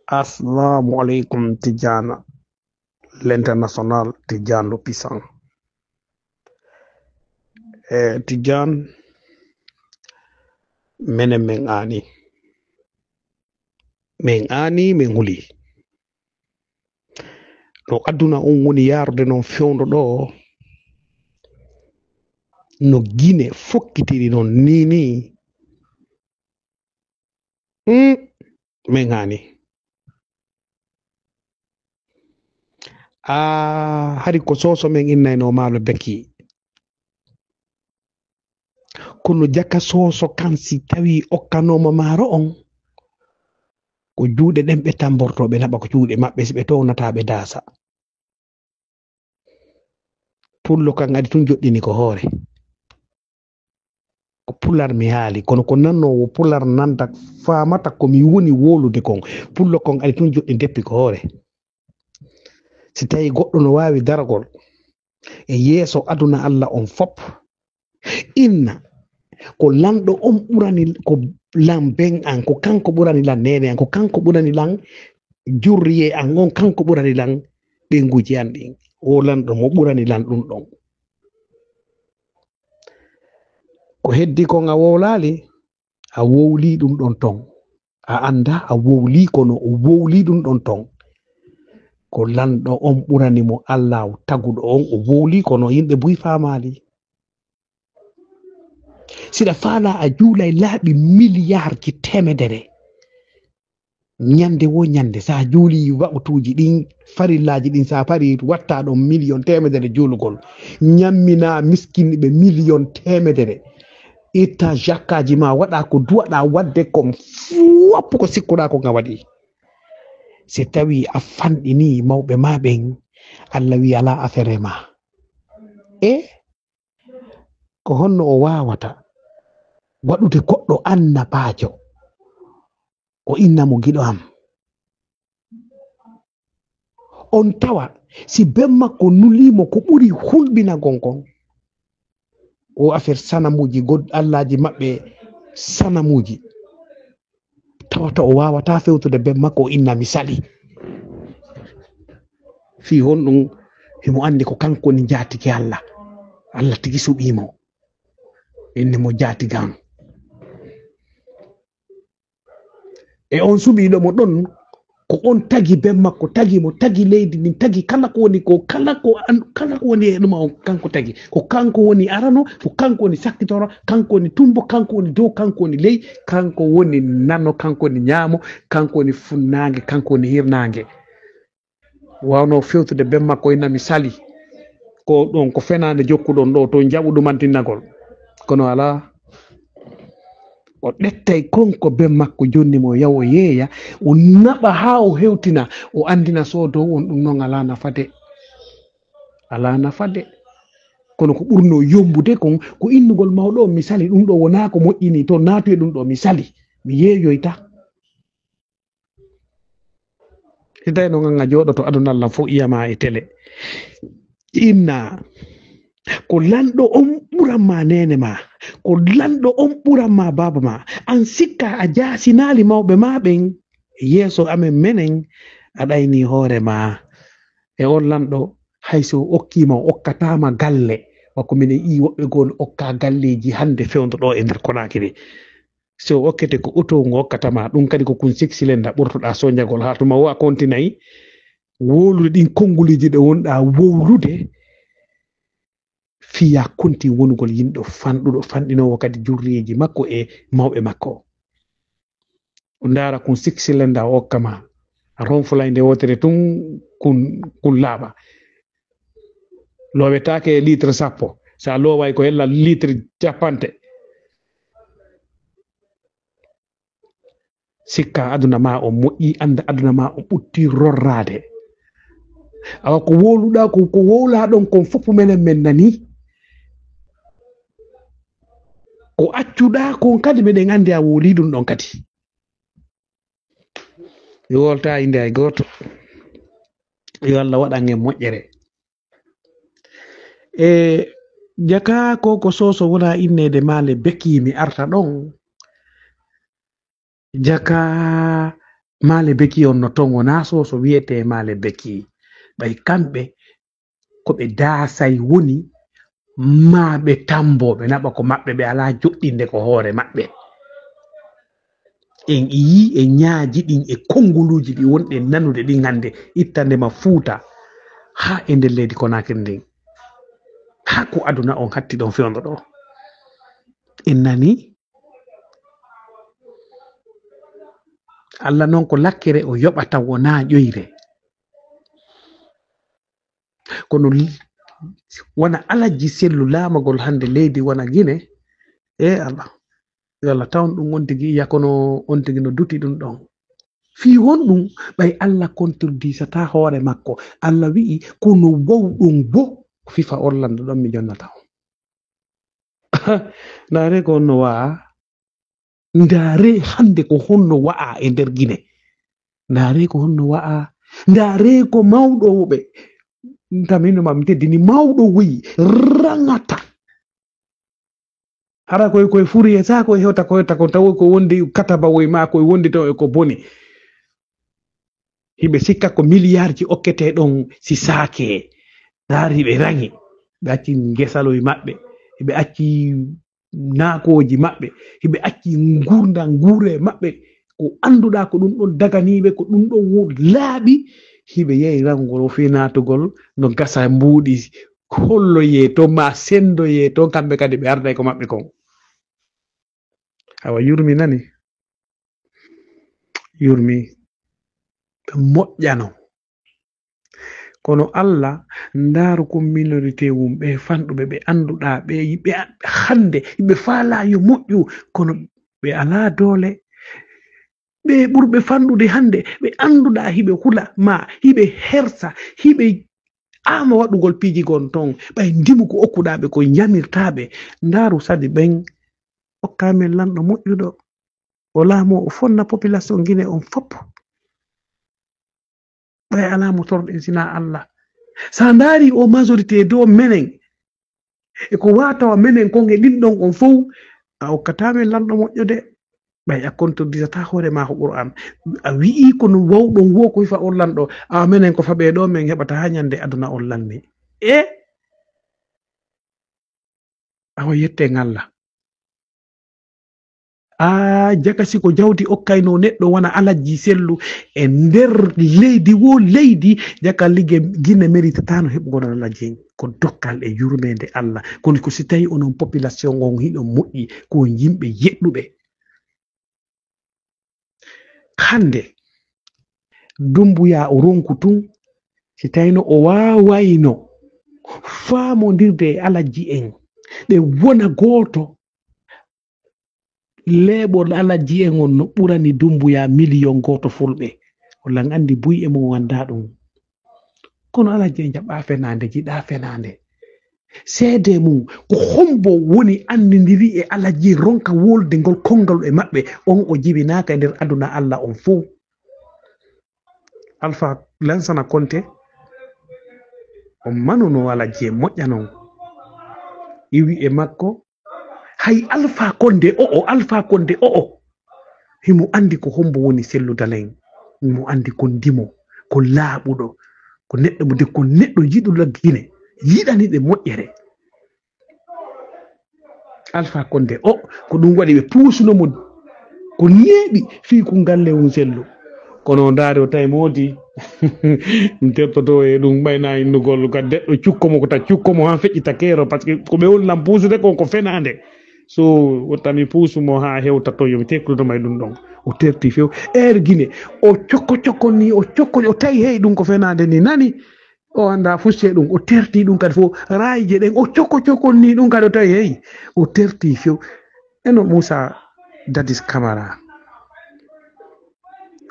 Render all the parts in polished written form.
Assalamu alaikum Tijana, l'international Tijan le puissant. Tijan, mene mengani. Mengani menguli. No aduna on woni yarde non fewndo ɗo no Guinée fokkitiri non nini mengani hari ko soso men innayno maalo bekki kono jaka soso kan si tawi okkanoma maaro on ko juuɗe ɗen ɓe tambortoɓe naɓa ko juuɗe maɓɓe si ɓe townataɓe daasa pullo kan adi tun joɗɗini ko hoore ko pular mi haali kono ko nannowo pular nanda famata komi woni wolude kon pullo kon adi tun joɗɗi deppi ko hoore si tawi goɗɗo no wawi daragol e yeeso aduna Allah on fop inna ko lanɗo on ɓurani ko lan ben an ko kanko ɓurani lan nene an ko kanko ɓurani lan jurriye an on kanko ɓurani lan ɓenguji an ɗin o lanɗo mo ɓurani lan ɗum ɗon ko heddi kon a wowlali a wowli ɗum ɗon ton a anda a wowli kono o wowli ɗum ɗon ton ko lanɗo on ɓurani mo Allah taguɗo on o wowli kono yimɓe buy famali siɗa faala a juulay laaɓi milliardji temedere ñande wo ñande sa juuli waɓutuji ɗin farillaji ɗin sa fari watta ɗon million temedere juulugol ñammina miskinɓe million temedere itta jakkaji ma waɗa ko duwaɗa wadde kon foppu ko sikkuɗa ko nga waɗi si tawi a fanɗini mawɓe ma ɓen Allah wi ala affaire ma ko honno o wawata waɗude goɗɗo annabajo o innamo giɗo am on tawa si ben makko nulimo ko ɓuri hulɓinagol kon o affaire sanamuji allaji maɓɓe sanamuji tawata o wawata fewtude ben makko o inna mi sali fi honɗum himo andi ko kanko ni jatigi Allah Allah tigi suɓimo inni mo jatigan e on suɓiɗo mo ɗon ko on tagi ben makko tagi mo tagi leydi ndin tagi kala ko woni ko kala ko woni e ɗuma on kanko tagi ko kanko woni arano ko kanko woni sakkitoro kanko woni tumbo kanko woni dow kanko woni ley kanko woni nano kanko woni ñaamo kanko woni funnange kanko woni hirnange wawno fewtude ben makko innami sali ko ɗon ko fenade jokkuɗon ɗo to jaɓu ɗumantinnagol kono ala o ɗettay konko ben makko jonni mo yawo yeeya o naɓa ha o hewtina o andina sodowo on ɗum noon ala nafade kono ko ɓurno yombude kon ko innugol mawɗo o misali ɗum ɗo wona ko moƴƴini to naatu e ɗum ɗo misali mi yeeyoyta hitay no ganga jooɗoto aduna Allah fof iyama e télé inna ko lanɗo on ɓuranma nene ma ko lanɗo on ɓuranma baba ma an sikka a jasinali mawɓe ma ɓen yeeso amen menen a ɗayni hoore ma e on lanɗo hayso okkima o okkatama galle wakko minen i woɓɓe gol okka galleji hande fewdo ɗo e nder Konakiri so okkete ko auto ngo okkatama ɗum kadi ko kun 6 cylinder ɓurtoɗa soñagol ha tuma wo a continayi wolude ɗin konngoliji ɗe wonɗa wowlude fiya konti wonugol yimɗo fanɗuɗo fanɗinowo kadi jurriyeji makko e mawɓe makko o ndara kun 6 cylinder o okkama ronfulayde wotere tun kun laaɓa lowetake litre 10 sa loway ko hella litre 50 sikka aduna ma o moƴƴi anda aduna ma o ɓutti rorrade awa ko woluɗa ko wowla ɗon kon fof menen men nani ko accuɗa kon kadi meɗen andi a woli ɗum ɗon kadi mi wolta inde ay goto yo Allah waɗan en moƴƴere jaka ko soso wona innede maale bekki mi arta ɗon jaka Male beki on no tongo naso so wiete male beki bay kambe ko be daasay woni maabe tambobe naba ko mabbe be ala joddinde ko hoore mabbe en yi e nyaaji din e konguluji di wonde nanude din hande ittande ma fuuta ha e nder leydi Conakry ndin ha ko aduna on hatti don fewndo do en nani Allah non ko lakkere o yobata wona ƴoyre kono wona alaji sellu laamagol hande leydi wona Guinée Allah yalla tawn ɗum on tigi yakono on tigi no duti ɗum ɗon fi honɗum ɓay Allah contredisata hoore makko Allah wi'i kono wowɗum bo fifa Orlando ɗon mi jonnata on ndaare ko onno wa'a ndaare hande ko honno wa'a e nder Guinée ndaare ko honno wa'a ndaare ko mawɗoɓe tamino mam teddini mawɗo wi rangata hara koye furi e sa ko hewta ko tawo ko wondi kataba woy ma ko wondi taw e ko boni hibe sikka ko milliard ji okkete don si saake dari be rangi be acci gesaloy mabbe hibe acci naakoji mabbe hibe acci ngure mabbe ko anduda ko dum don daganibe ko dum don laabi hibe yeyi rangol fi natugol no gasa mbudi hollo ye to ma sendo ye to kambe kadi be arday ko mabbe kon awa yurmi nani yurmi moƴƴano kono Allah ndaaru ko minorité wumɓe fanɗuɓe ɓe anduɗa ɓe yiɓe hande yiɓe faala yo moƴƴu kono ɓe ala doole ɓe ɓurɓe fanɗude hande ɓe anduɗa hiɓe hula ma hiɓe hersa hiɓe ama waɗugol piiji gon ton ɓay ndimu ko okkuɗaɓe ko yamirtaɓe ndaaru sadi ɓen hokkamen lanɗo moƴƴuɗo o laamo o fonna population Guinée on fop ɓay ala mo torɗen sina Allah sa ndaari o majorité do menen e ko watawa menen kon e ɗinɗon on fof a hokkatamen lanɗo moƴƴude ɓay a contredisata hoore ma ko Qur'an a wi'i kono wawɗon wo ko wifa on lanɗo a menen ko faɓe ɗo men heɓata ha nyande aduna on lanni awa yette ngalla jakasi ko jawdi okkayno neɗɗo wona alaji sellu e nder leydi wo leydi jaka ligge Guinée méritatano heɓugol alaji ko dokkal e yurmede Allah kono ko si tawi onon population on hiɗo moƴƴi ko yimɓe yeɗɗuɓe hande Dumbuya o ronku tun si tawino o wawayno faamodirde e alaji en ɗe wona goto leɓol alaji en on no ɓurani Dumbuya million goto fulɓe walla andi buy e mo wanda ɗum kono alaji en jaɓɓa fenande jiɗa fenande seede mum ko hombo woni andidiri e alaji ronka wolde ngol kongal e maɓɓe on o jibinaka e nder aduna Allah on fof Alpha Lansana Conté on manuno alaji en moƴƴanon iwi e makko hay Alpha Condé o himo andi ko hombo woni selludalen himo andi ko ndimo ko laaɓuɗo ko neɗɗo mo de ko neɗɗo yiɗuɗo Guinée yiɗani ɓe moƴƴere Alpha Condé o ko ɗum waɗi ɓe puusunomo ko neeɓi fii ko ngalle mum sellu kono ndaari o tawi moodi ɗum tertoto e ɗum ɓayna innugol ka deɗɗo cukkomo ko ta cukkomo han feƴƴita keero par ce que ko ɓe wolnam puusude ko fenande so o tami puusumo ha hewta to yomi tekkudoma e ɗum ɗon o terti few Guinée o cokko ni o tawi hey ɗum ko fenande ni nani o anda fusse ɗum o terti ɗum kadi fof raayije ɗen o cokko ni ɗum kadi o tawi hey o terti few eno Moussa Dadis Camara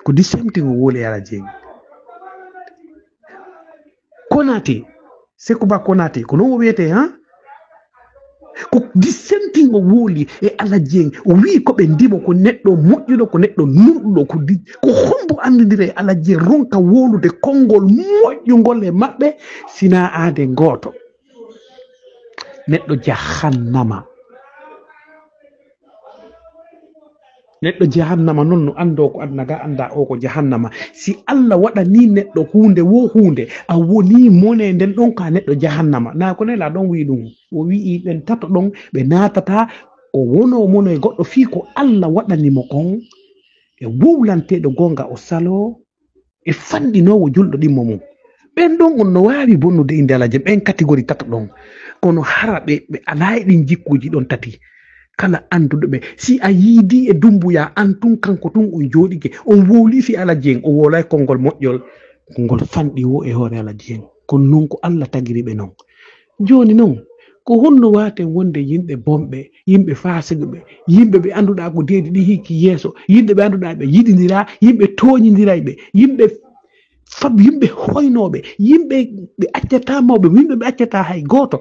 ko disemting o woli ala jeeyi Konaté Sékou Konaté ko non o wiyete ko dissenting o woli e ala jeeyi o wi ko ɓe ndimo ko neɗɗo moƴƴuɗo ko neɗɗo nurɗuɗo ko hombo andidire ala jeeyi ronka wolude konngol moƴƴugol e maɓɓe sina aade gooto neɗɗo jahannama neɗɗo jahannama noon no ando ko aduna ga anda o ko jahannama si Allah waɗani neɗɗo hunde wo hunde a woni mone nden ɗon ka neɗɗo jahannama na ko nela ɗon wi ɗum o wi'i ɓen tato ɗon ɓe natata o wono mono e goɗɗo fii ko Allah waɗanimo kon e wuwlanteɗo gonga o salo e fanɗinowo julɗo ɗimmo mum ɓen ɗon on no wawi bonnude inde alaje ɓen catégorie tato ɗon kono hara ɓe ala e ɗin jikkuji ɗon tati kala anduɗo ɓe si a yiidi e dumbuya an tun kanko tun on jooɗike on wowli fi alaji en o wolay konngol moƴƴol ngol fanɗi wo e hoore alaji en kono noon ko Allah tagiri ɓe noon joni noon ko honno waten wonde yimɓe bomɓe yimɓe fasigue ɓe yimɓe ɓe anduɗa ko deedi ɗi hikki yeeso yimɓe ɓe anduɗa ɓe yiɗidira yimɓe toñidira ɓe yimɓe yimɓe hoynoɓe yimɓe ɓe accata mawɓe yimɓe ɓe accata hay goto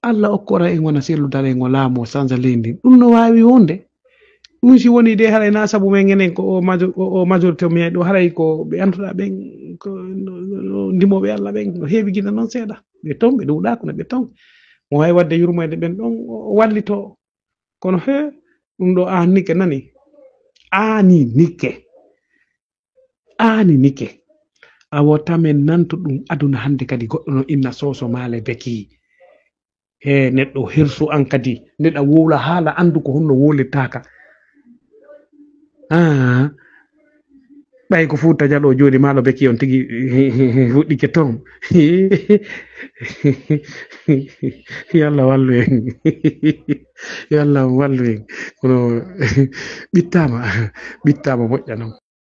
Allah okkora en wona selludare en o laamo sanza leydi ɗum no wawi wonde ɗum si woni de haray na sabu men enen ko o majorité men ɗo haray ko ɓe anduɗa ɓen ko ndimoɓe Allah ɓen no heewi guila noon seeɗa ɓe ton ɓe ɗuuɗa kono ɓe ton mo wawi wadde yurmoyde ɓen ɗon wallito kono he ɗum ɗo an nikke nani ani nikke a wotamen nanto ɗum aduna hande kadi goɗɗo no inna soso maale beki he neɗɗo hirsu an kadi ndeɗa wowla haala andu ko honno wolitaka ɓay ko Fuuta Jallo joni maalo beki on tigi fuɗɗike toon yallah wallu en yallah wallu en kono ɓittama moƴƴa noon